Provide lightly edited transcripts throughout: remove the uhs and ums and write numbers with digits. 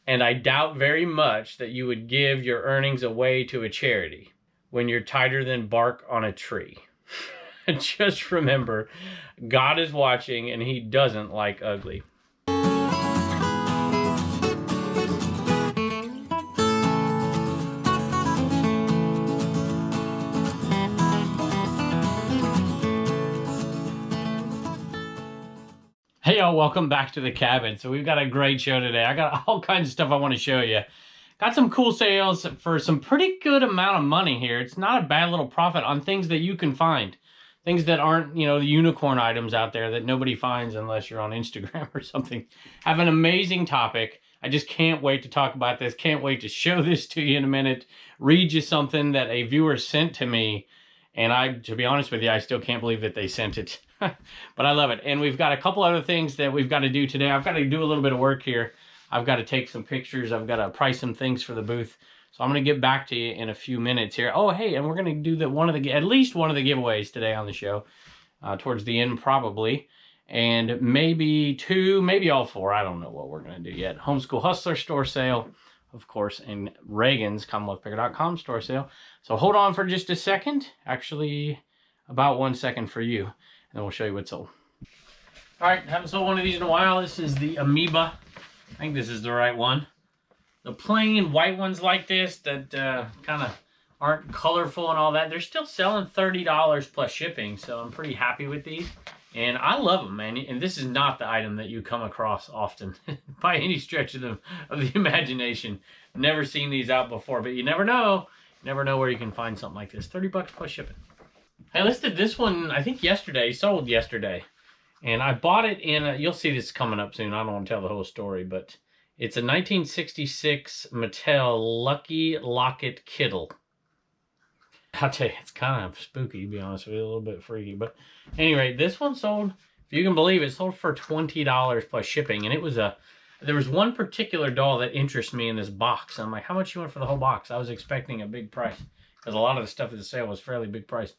And I doubt very much that you would give your earnings away to a charity when you're tighter than bark on a tree. Just remember, God is watching and he doesn't like ugly. Hey y'all, welcome back to the cabin. So we've got a great show today. I got all kinds of stuff I want to show you. Got some cool sales for some pretty good amount of money here. It's not a bad little profit on things that you can find. Things that aren't, you know, the unicorn items out there that nobody finds unless you're on Instagram or something. Have an amazing topic. I just can't wait to talk about this. Can't wait to show this to you in a minute. Read you something that a viewer sent to me. And to be honest with you, I still can't believe that they sent it. But I love it. And we've got a couple other things that we've got to do today. I've got to do a little bit of work here. I've got to take some pictures. I've got to price some things for the booth. So I'm going to get back to you in a few minutes here. Oh, hey, and we're going to do at least one of the giveaways today on the show. Towards the end, probably. And maybe two, maybe all four. I don't know what we're going to do yet. Homeschool Hustler store sale, of course, and Reagan's CommonwealthPicker.com store sale. So hold on for just a second. Actually, about 1 second for you. And then we'll show you what's sold. All right, haven't sold one of these in a while. This is the Amoeba. I think this is the right one. The plain white ones like this that kind of aren't colorful and all that, they're still selling $30 plus shipping. So I'm pretty happy with these. And I love them, man. And this is not the item that you come across often by any stretch of the imagination. Never seen these out before, but you never know. You never know where you can find something like this. 30 bucks plus shipping. I listed this one, I think yesterday, sold yesterday. And I bought it in, you'll see this coming up soon. I don't want to tell the whole story, but it's a 1966 Mattel Lucky Locket Kittle. I'll tell you, it's kind of spooky, to be honest with you, a little bit freaky. But anyway, this one sold, if you can believe it, sold for $20 plus shipping. And it was there was one particular doll that interested me in this box. I'm like, how much you want for the whole box? I was expecting a big price because a lot of the stuff at the sale was fairly big price.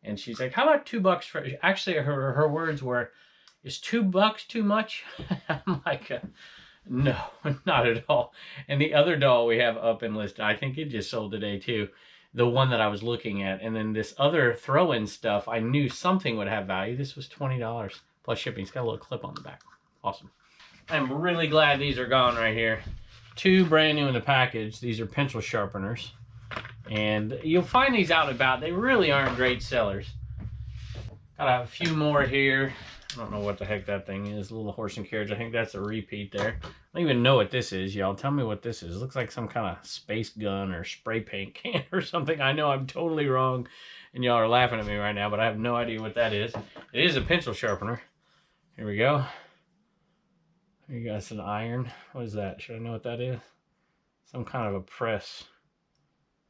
And she's like, how about $2 for, actually her words were, is $2 too much? I'm like, no, not at all. And the other doll we have up and listed, I think it just sold today too. The one that I was looking at. And then this other throw-in stuff, I knew something would have value. This was $20 plus shipping. It's got a little clip on the back. Awesome. I'm really glad these are gone right here. Two brand new in the package. These are pencil sharpeners. And you'll find these out and about. They really aren't great sellers. Got a few more here. I don't know what the heck that thing is. A little horse and carriage. I think that's a repeat there. I don't even know what this is, y'all. Tell me what this is. It looks like some kind of space gun or spray paint can or something. I know I'm totally wrong, and y'all are laughing at me right now, but I have no idea what that is. It is a pencil sharpener. Here we go. Here you got an iron. What is that? Should I know what that is? Some kind of a press.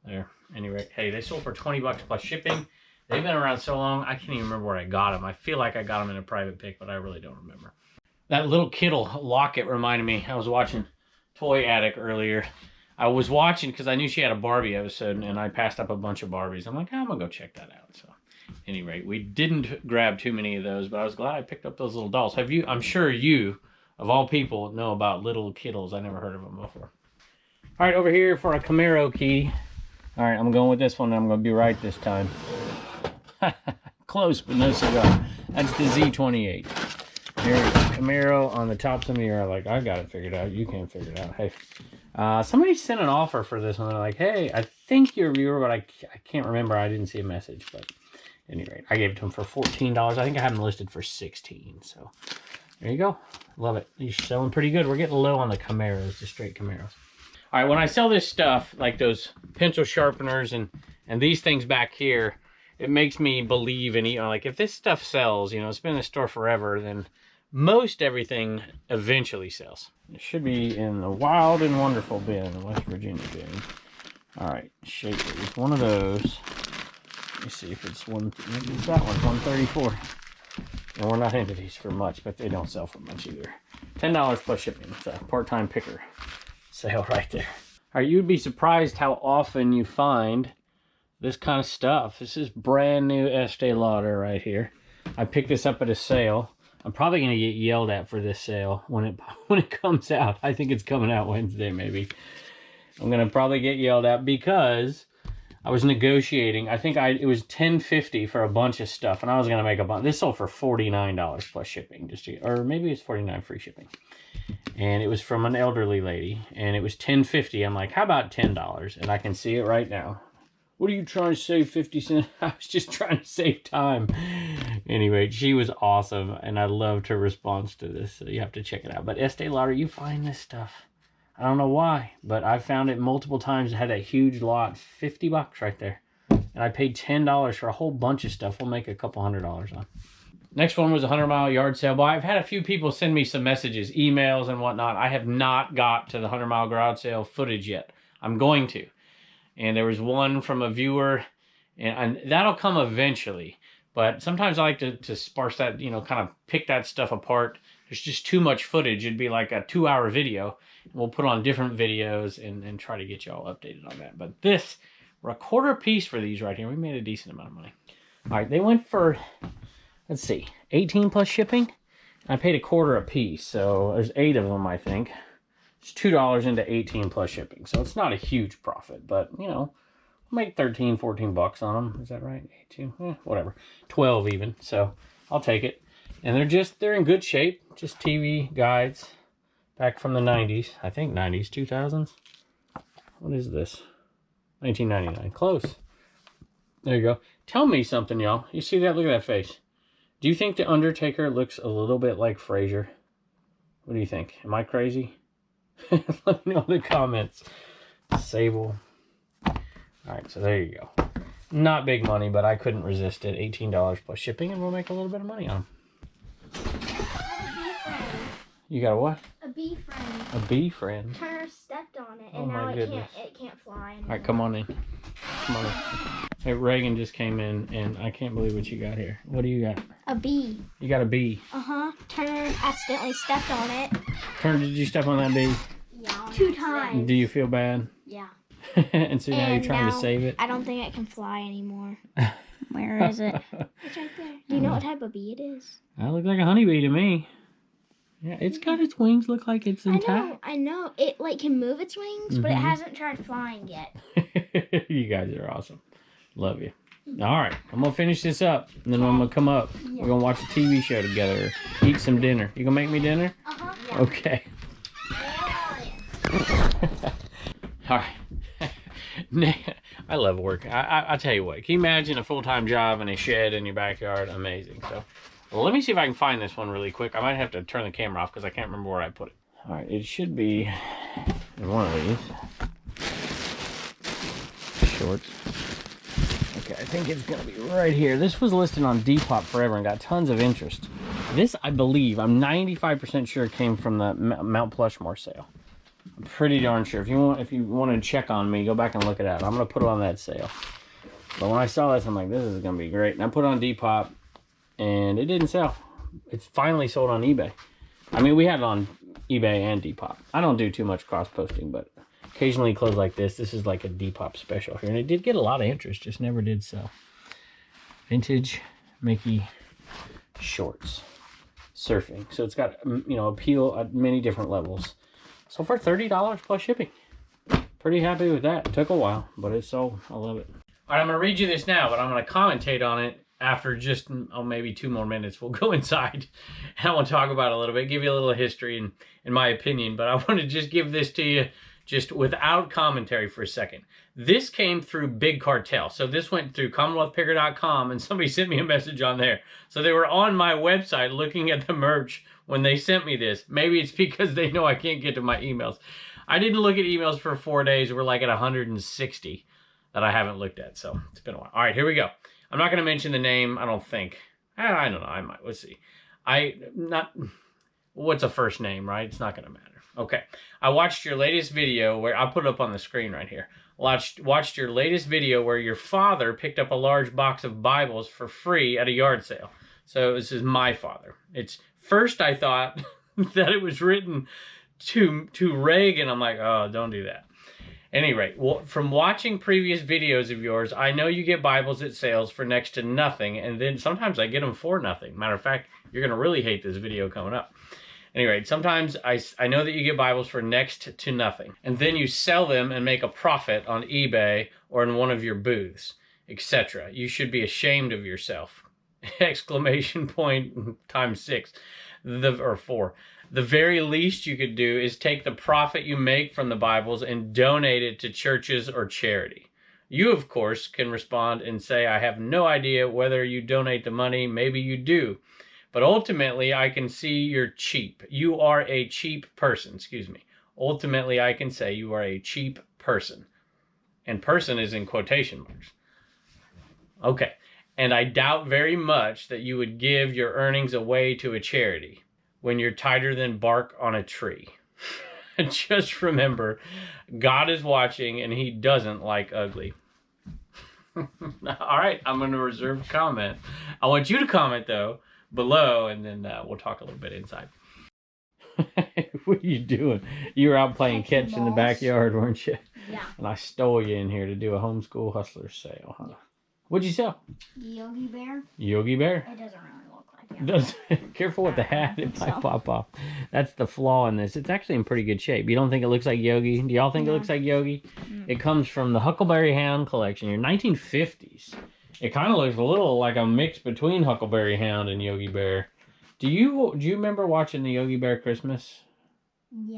There. Anyway, hey, they sold for 20 bucks plus shipping. They've been around so long, I can't even remember where I got them. I feel like I got them in a private pick, but I really don't remember. That little Kittle locket reminded me. I was watching Toy Addict earlier. I was watching because I knew she had a Barbie episode, and I passed up a bunch of Barbies. I'm like, I'm going to go check that out. So, at any rate, we didn't grab too many of those, but I was glad I picked up those little dolls. I'm sure you, of all people, know about little Kittles. I never heard of them before. All right, over here for a Camaro key. All right, I'm going with this one. I'm going to be right this time. Close, but no cigar. That's the Z28. Here, Camaro on the top. Some of you are like, I got it figured out. You can't figure it out. Hey, somebody sent an offer for this one. They're like, hey, I think you're a viewer, but I can't remember. I didn't see a message. But at any rate, I gave it to him for $14. I think I had them listed for $16. So there you go. Love it. These are selling pretty good. We're getting low on the Camaros, the straight Camaros. All right, when I sell this stuff, like those pencil sharpeners and these things back here, it makes me believe in, like if this stuff sells, it's been in the store forever, then most everything eventually sells. It should be in the Wild and Wonderful bin, the West Virginia bin. All right, Shakers, one of those. Let me see if it's one, maybe it's that one, 134. And we're not into these for much, but they don't sell for much either. $10 plus shipping. It's a part-time picker sale right there. All right, you'd be surprised how often you find this kind of stuff. This is brand new Estee Lauder right here. I picked this up at a sale. I'm probably going to get yelled at for this sale when it comes out. I think it's coming out Wednesday, maybe. I'm going to probably get yelled at because I was negotiating. I think it was $10.50 for a bunch of stuff, and I was going to make a bunch. This sold for $49 plus shipping, or maybe it's $49 free shipping. And it was from an elderly lady, and it was $10.50. I'm like, how about $10? And I can see it right now. What are you trying to save 50 cents? I was just trying to save time. Anyway, she was awesome, and I loved her response to this, so you have to check it out. But Estee Lauder, you find this stuff. I don't know why, but I found it multiple times. It had a huge lot, $50 right there. And I paid $10 for a whole bunch of stuff. We'll make a couple $100 on. Next one was a 100-mile yard sale. But I've had a few people send me some messages, emails and whatnot. I have not got to the 100-mile garage sale footage yet. I'm going to. And there was one from a viewer, and that'll come eventually. But sometimes I like to sparse that, you know, kind of pick that stuff apart. There's just too much footage. It'd be like a 2-hour video. We'll put on different videos and try to get you all updated on that. But this, we're a quarter a piece for these right here. We made a decent amount of money. All right, they went for, let's see, 18 plus shipping. I paid a quarter a piece, so there's 8 of them, I think. It's $2 into 18 plus shipping, so it's not a huge profit, but, you know, we'll make 13, 14 bucks on them. Is that right? 18, whatever. 12 even, so I'll take it. And they're in good shape, just TV guides. Back from the 90s. I think 90s, 2000s. What is this? 1999. Close. There you go. Tell me something, y'all. You see that? Look at that face. Do you think The Undertaker looks a little bit like Frazier? What do you think? Am I crazy? Let me know in the comments. Sable. Alright, so there you go. Not big money, but I couldn't resist it. $18 plus shipping, and we'll make a little bit of money on them. You got a what? A bee friend. A bee friend? Turner stepped on it, and now it can't fly anymore. All right, come on in. Come on in. Hey, Reagan just came in, and I can't believe what you got here. What do you got? A bee. You got a bee? Uh-huh. Turner accidentally stepped on it. Turner, did you step on that bee? Yeah. 2 times. Do you feel bad? Yeah. And so now you're trying to save it? I don't think it can fly anymore. Where is it? It's right there. Do you know what type of bee it is? That looks like a honeybee to me. Yeah, it's got its wings. Look like it's intact. I know. It can move its wings, but it hasn't tried flying yet. You guys are awesome. Love you. All right, I'm gonna finish this up, and then I'm gonna come up. Yeah. We're gonna watch a TV show together, or eat some dinner. You gonna make me dinner? Yeah. Okay. All right. I love work. I tell you what. Can you imagine a full-time job in a shed in your backyard? Amazing. So. Well, let me see if I can find this one really quick. I might have to turn the camera off because I can't remember where I put it. All right, it should be in one of these shorts. Okay, I think it's gonna be right here. This was listed on Depop forever and got tons of interest. This, I believe, I'm 95% sure came from the Mount Plushmore sale. I'm pretty darn sure. If you want to check on me, go back and look it up. I'm gonna put it on that sale. But when I saw this, I'm like, this is gonna be great. And I put it on Depop. And it didn't sell. It's finally sold on eBay. I mean, we had it on eBay and Depop. I don't do too much cross-posting, but occasionally clothes like this is like a Depop special here. And it did get a lot of interest, just never did sell. Vintage Mickey shorts. Surfing. So it's got, you know, appeal at many different levels. So for $30 plus shipping. Pretty happy with that. It took a while, but it sold. I love it. All right, I'm going to read you this now, but I'm going to commentate on it after just maybe 2 more minutes. We'll go inside and I want to talk about it a little bit, give you a little history and in my opinion, but I want to just give this to you just without commentary for a second. This came through Big Cartel. So this went through CommonwealthPicker.com and somebody sent me a message on there. So they were on my website looking at the merch when they sent me this. Maybe it's because they know I can't get to my emails. I didn't look at emails for 4 days. We're like at 160 that I haven't looked at. So it's been a while. All right, here we go. I'm not going to mention the name, I don't think. I don't know, I might. Let's see. What's a first name, right? It's not going to matter. Okay. I watched your latest video where, I'll put it up on the screen right here. Watched your latest video where your father picked up a large box of Bibles for free at a yard sale. So this is my father. First I thought that it was written to Reagan. I'm like, oh, don't do that. At any rate, from watching previous videos of yours, I know you get Bibles at sales for next to nothing, and then sometimes I get them for nothing. Matter of fact, You're going to really hate this video coming up. Anyway, sometimes I know that you get Bibles for next to nothing, and then you sell them and make a profit on eBay or in one of your booths, etc. You should be ashamed of yourself. Exclamation point times 6 or 4. The very least you could do is take the profit you make from the Bibles and donate it to churches or charity. You, of course, can respond and say, I have no idea whether you donate the money. Maybe you do. But ultimately, I can see you're cheap. You are a cheap person. Excuse me. Ultimately, I can say you are a cheap person. And person is in quotation marks. Okay. And I doubt very much that you would give your earnings away to a charity when you're tighter than bark on a tree. Just remember, God is watching and he doesn't like ugly. All right, I'm going to reserve a comment. I want you to comment, though, below, and then we'll talk a little bit inside. What are you doing? You were out playing catch in the backyard, weren't you? Yeah. And I stole you in here to do a homeschool hustler sale, huh? Yeah. What'd you sell? Yogi Bear. Yogi Bear? It doesn't really look like it. Careful with the hat, it might pop off. That's the flaw in this. It's actually in pretty good shape. You don't think it looks like Yogi? Do y'all think it looks like Yogi? Mm. It comes from the Huckleberry Hound collection, your 1950s. It kind of looks a little like a mix between Huckleberry Hound and Yogi Bear. Do you remember watching the Yogi Bear Christmas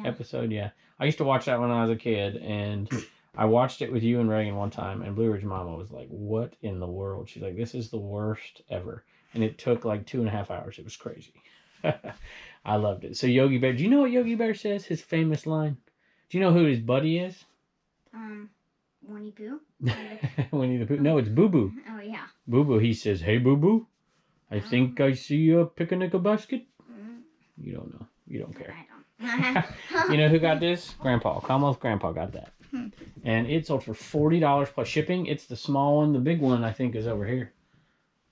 episode? Yeah. I used to watch that when I was a kid, and I watched it with you and Reagan one time, and Blue Ridge Mama was like, what in the world? She's like, this is the worst ever. And it took like 2.5 hours. It was crazy. I loved it. So Yogi Bear, do you know what Yogi Bear says? His famous line? Do you know who his buddy is? Winnie Pooh? Winnie the Pooh. No, it's Boo Boo. Oh, yeah. Boo Boo, he says, hey, Boo Boo, I think I see a picnic basket. You don't know. You don't care. I don't. You know who got this? Grandpa. Commonwealth Grandpa got that. And it sold for $40 plus shipping. It's the small one. The big one, I think, is over here.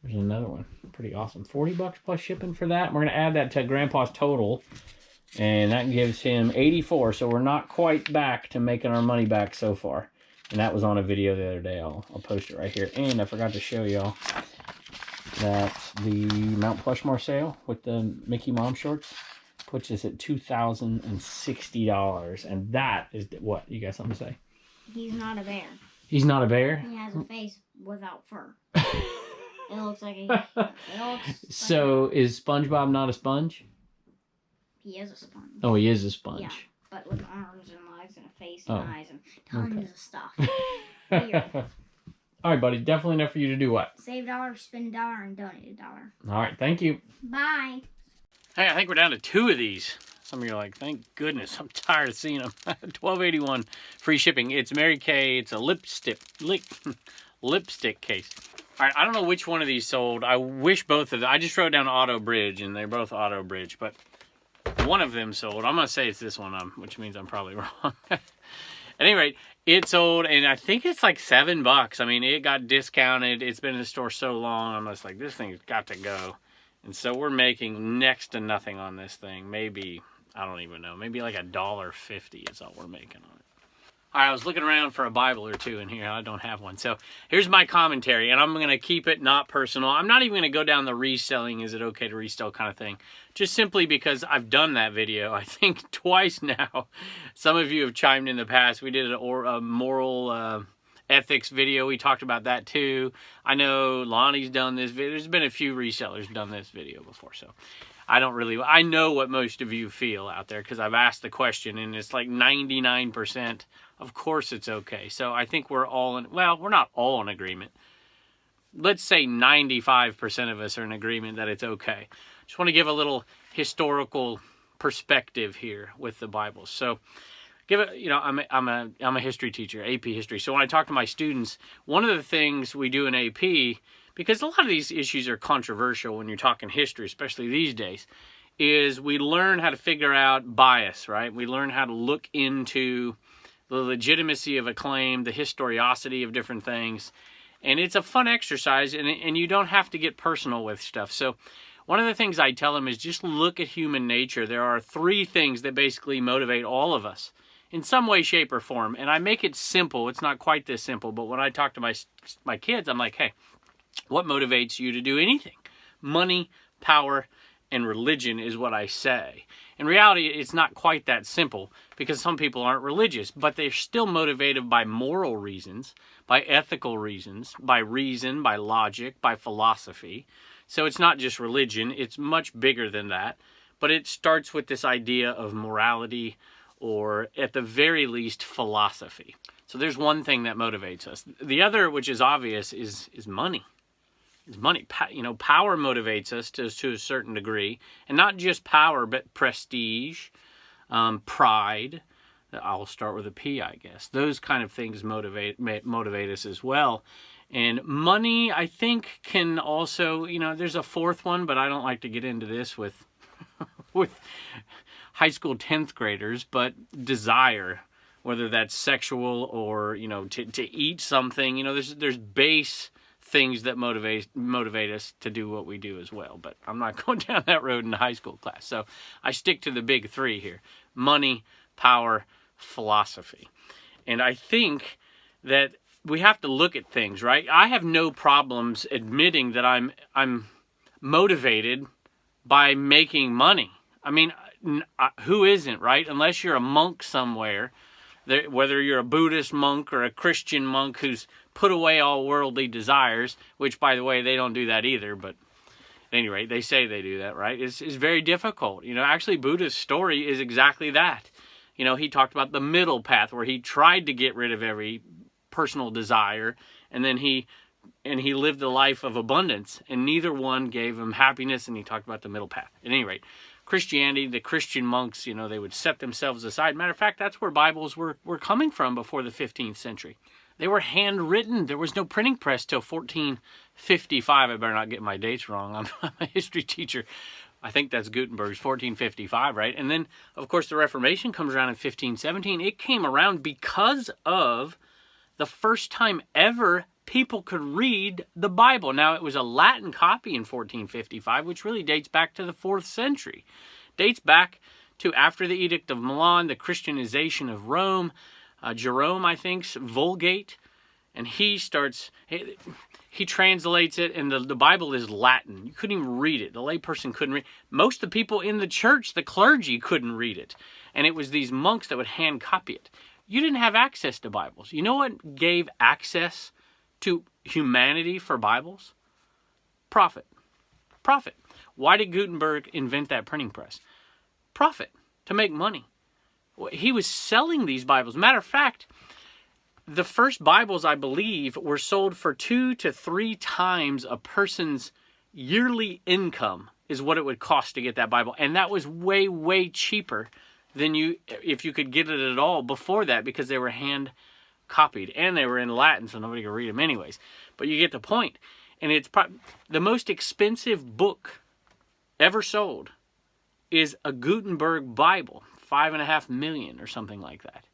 There's another one. Pretty awesome. $40 plus shipping for that. We're going to add that to Grandpa's total. And that gives him 84. So we're not quite back to making our money back so far. And that was on a video the other day. I'll post it right here. And I forgot to show y'all that the Mount Plushmore sale with the Mickey Mom shorts puts us at $2,060. And that is what? You got something to say? He's not a bear. He's not a bear? He has a face without fur. It looks like So is SpongeBob not a sponge? He is a sponge. Oh, he is a sponge. Yeah, but with arms and legs and a face and eyes and tons of stuff. Weird. All right, buddy. Definitely enough for you to do what? Save $1, spend $1, and donate $1. All right. Thank you. Bye. Hey, I think we're down to 2 of these. Some of you are like, thank goodness. I'm tired of seeing them. $12.81 free shipping. It's Mary Kay. It's a lipstick case. All right. I don't know which one of these sold. I wish both of them. I just wrote down Auto Bridge, and they're both Auto Bridge, but one of them sold. I'm going to say it's this one, which means I'm probably wrong. At any rate, it sold, and I think it's like $7. I mean, it got discounted. It's been in the store so long. I'm just like, this thing's got to go. And so we're making next to nothing on this thing. Maybe, I don't even know. Maybe like $1.50 is all we're making on it. All right, I was looking around for a Bible or two in here. I don't have one. So here's my commentary, and I'm going to keep it not personal. I'm not even going to go down the reselling, is it okay to resell kind of thing. Just simply because I've done that video, I think, twice now. Some of you have chimed in the past. We did a moral ethics video. We talked about that too. I know Lonnie's done this video. There's been a few resellers done this video before, so I know what most of you feel out there because I've asked the question, and it's like 99%. Of course it's okay. So I think we're all in, well, we're not all in agreement. Let's say 95% of us are in agreement that it's okay. Just want to give a little historical perspective here with the Bible. So give it, you know, I'm a history teacher, AP history. So when I talk to my students, one of the things we do in AP, because a lot of these issues are controversial when you're talking history, especially these days, is we learn how to figure out bias, right? We learn how to look into the legitimacy of a claim, the historiosity of different things. And it's a fun exercise, and you don't have to get personal with stuff. So one of the things I tell them is just look at human nature. There are 3 things that basically motivate all of us in some way, shape, or form. And I make it simple. It's not quite this simple, but when I talk to my kids, I'm like, hey, what motivates you to do anything? Money, power, and religion is what I say. In reality, it's not quite that simple, because some people aren't religious, but they're still motivated by moral reasons, by ethical reasons, by reason, by logic, by philosophy. So it's not just religion, it's much bigger than that. But it starts with this idea of morality, or at the very least, philosophy. So there's one thing that motivates us. The other, which is obvious, is money. It's money. Power motivates us to a certain degree. And not just power, but prestige, pride. I'll start with a P, I guess. Those kind of things motivate us as well. And money, I think, can also, there's a fourth one, but I don't like to get into this with high school 10th graders, but desire, whether that's sexual or, to eat something. There's base things that motivate us to do what we do as well. But I'm not going down that road in the high school class. So I stick to the big three here: money, power, philosophy. And I think that we have to look at things, right? I have no problems admitting that I'm motivated by making money. I mean, who isn't, right? Unless you're a monk somewhere, whether you're a Buddhist monk or a Christian monk who's put away all worldly desires, which, by the way, they don't do that either, but at any rate, they say they do that, right? It's very difficult. Actually, Buddha's story is exactly that. He talked about the middle path, where he tried to get rid of every personal desire, and then he lived a life of abundance, and neither one gave him happiness, and he talked about the middle path. At any rate, Christianity, the Christian monks, they would set themselves aside. Matter of fact, that's where Bibles were coming from before the 15th century. They were handwritten. There was no printing press till 1455. I better not get my dates wrong. I'm a history teacher. I think that's Gutenberg's 1455, right? And then, of course, the Reformation comes around in 1517. It came around because of the first time ever people could read the Bible. Now, it was a Latin copy in 1455, which really dates back to the 4th century. Dates back to after the Edict of Milan, the Christianization of Rome. Jerome, I think's Vulgate, and he translates it, and the Bible is Latin. You couldn't even read it. The layperson couldn't read. Most of the people in the church, the clergy, couldn't read it. And it was these monks that would hand copy it. You didn't have access to Bibles. You know what gave access to humanity for Bibles? Profit. Profit. Why did Gutenberg invent that printing press? Profit. To make money. He was selling these Bibles. Matter of fact, the first Bibles, I believe, were sold for 2 to 3 times a person's yearly income is what it would cost to get that Bible. And that was way, way cheaper than if you could get it at all before that, because they were hand copied and they were in Latin, so nobody could read them anyways. But you get the point. And it's the most expensive book ever sold is a Gutenberg Bible, $5.5 million or something like that.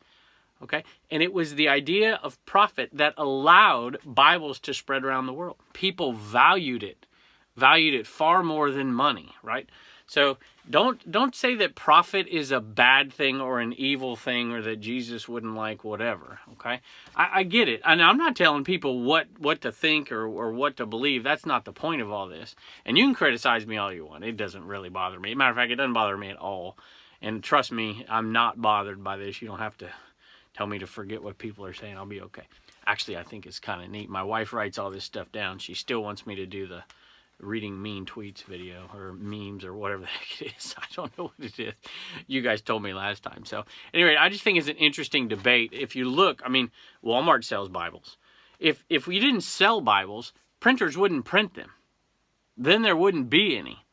Okay? And it was the idea of profit that allowed Bibles to spread around the world. People valued it far more than money, right? So don't say that profit is a bad thing or an evil thing, or that Jesus wouldn't like whatever, okay? I get it. And I'm not telling people what to think or what to believe. That's not the point of all this. And you can criticize me all you want. It doesn't really bother me. Matter of fact, it doesn't bother me at all. And trust me, I'm not bothered by this. You don't have to tell me to forget what people are saying. I'll be okay. Actually, I think it's kind of neat. My wife writes all this stuff down. She still wants me to do the reading mean tweets video, or memes, or whatever the heck it is. I don't know what it is. You guys told me last time. So anyway, I just think it's an interesting debate. If you look, I mean, Walmart sells Bibles. If we didn't sell Bibles, printers wouldn't print them. Then there wouldn't be any.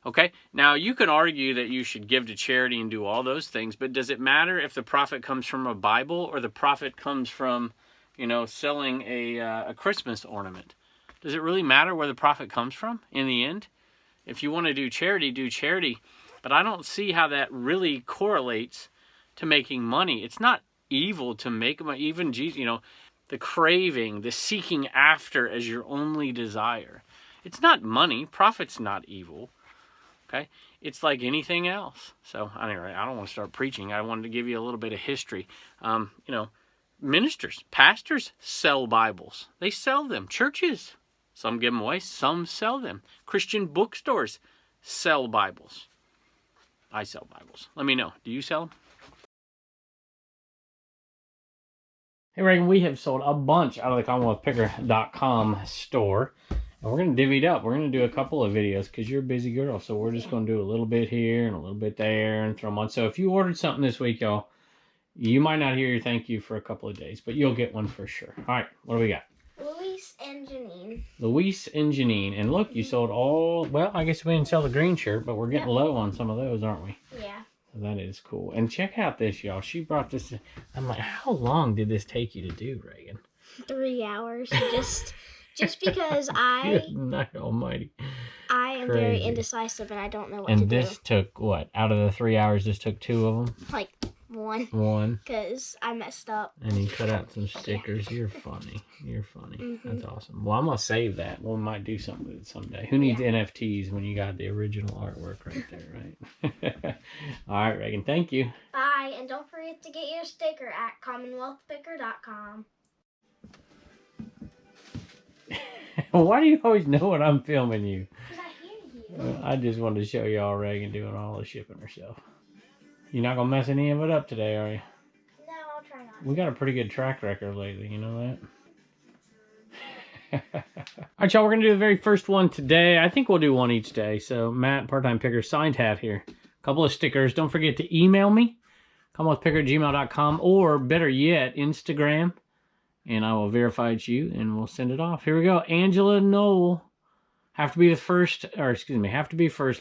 Okay? Now, you can argue that you should give to charity and do all those things, but does it matter if the profit comes from a Bible or the profit comes from, selling a Christmas ornament? Does it really matter where the profit comes from in the end? If you want to do charity, do charity. But I don't see how that really correlates to making money. It's not evil to make money. Even Jesus, the craving, the seeking after as your only desire. It's not money. Profit's not evil. Okay? It's like anything else. So anyway, I don't want to start preaching. I wanted to give you a little bit of history. Ministers, pastors sell Bibles. They sell them. Churches, some give them away, some sell them. Christian bookstores, sell Bibles. I sell Bibles. Let me know. Do you sell them? Hey, Reagan, we have sold a bunch out of the CommonwealthPicker.com store. And we're going to divvy it up. We're going to do a couple of videos because you're a busy girl. So we're just going to do a little bit here and a little bit there and throw them on. So if you ordered something this week, y'all, you might not hear your thank you for a couple of days, but you'll get one for sure. All right, what do we got? Luis and Janine. Luis and Janine. And look, you sold all... Well, I guess we didn't sell the green shirt, but we're getting low on some of those, aren't we? Yeah. That is cool. And check out this, y'all. She brought this... I'm like, how long did this take you to do, Reagan? 3 hours. Just because I... Good night almighty. I am very indecisive and I don't know what to do. And this took, what? Out of the 3 hours, this took 2 of them? Like, one. One. Because I messed up. And he cut out some stickers. You're funny. You're funny. That's awesome. Well, I'm going to save that. We might do something with it someday. Who needs NFTs when you got the original artwork right there, right? All right, Reagan. Thank you. Bye. And don't forget to get your sticker at CommonwealthPicker.com. Why do you always know when I'm filming you? Because I hear you. I just wanted to show y'all Reagan doing all the shipping herself. You're not going to mess any of it up today, are you? No, I'll try not. We got a pretty good track record lately, you know that? All right, y'all, we're going to do the very first one today. I think we'll do one each day. So, Matt, part-time picker, signed hat here. A couple of stickers. Don't forget to email me, commonwealthpicker@gmail.com, or better yet, Instagram. And I will verify it's you, and we'll send it off. Here we go. Angela Knoll. Have to be first,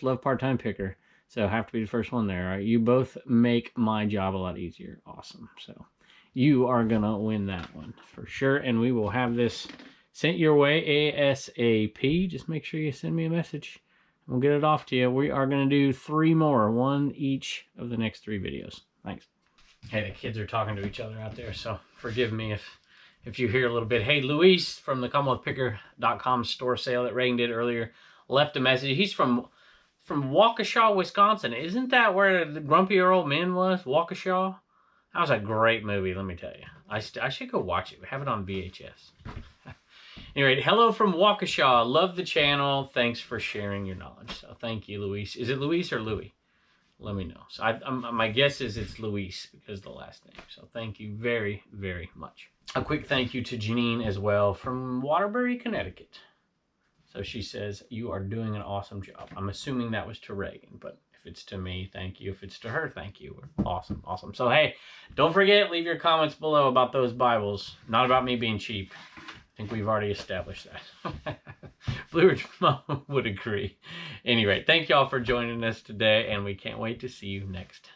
love part-time picker. So have to be the first one there, all right? You both make my job a lot easier. Awesome. So you are going to win that one for sure. And we will have this sent your way ASAP. Just make sure you send me a message. We'll get it off to you. We are going to do 3 more, one each of the next 3 videos. Thanks. Hey, the kids are talking to each other out there, so forgive me if you hear a little bit. Hey, Luis from the CommonwealthPicker.com store sale that Reagan did earlier left a message. He's from Waukesha, Wisconsin. Isn't that where the Grumpy Old Men was? Waukesha? That was a great movie, let me tell you. I should go watch it. We have it on VHS. Anyway, hello from Waukesha. Love the channel. Thanks for sharing your knowledge. So thank you, Luis. Is it Luis or Louis? Let me know. So my guess is it's Luis because of the last name. So thank you very, very much. A quick thank you to Janine as well from Waterbury, Connecticut. So she says, you are doing an awesome job. I'm assuming that was to Reagan, but if it's to me, thank you. If it's to her, thank you. Awesome, awesome. So, hey, don't forget, leave your comments below about those Bibles. Not about me being cheap. I think we've already established that. Blue Ridge Mom would agree. Anyway, thank y'all for joining us today, and we can't wait to see you next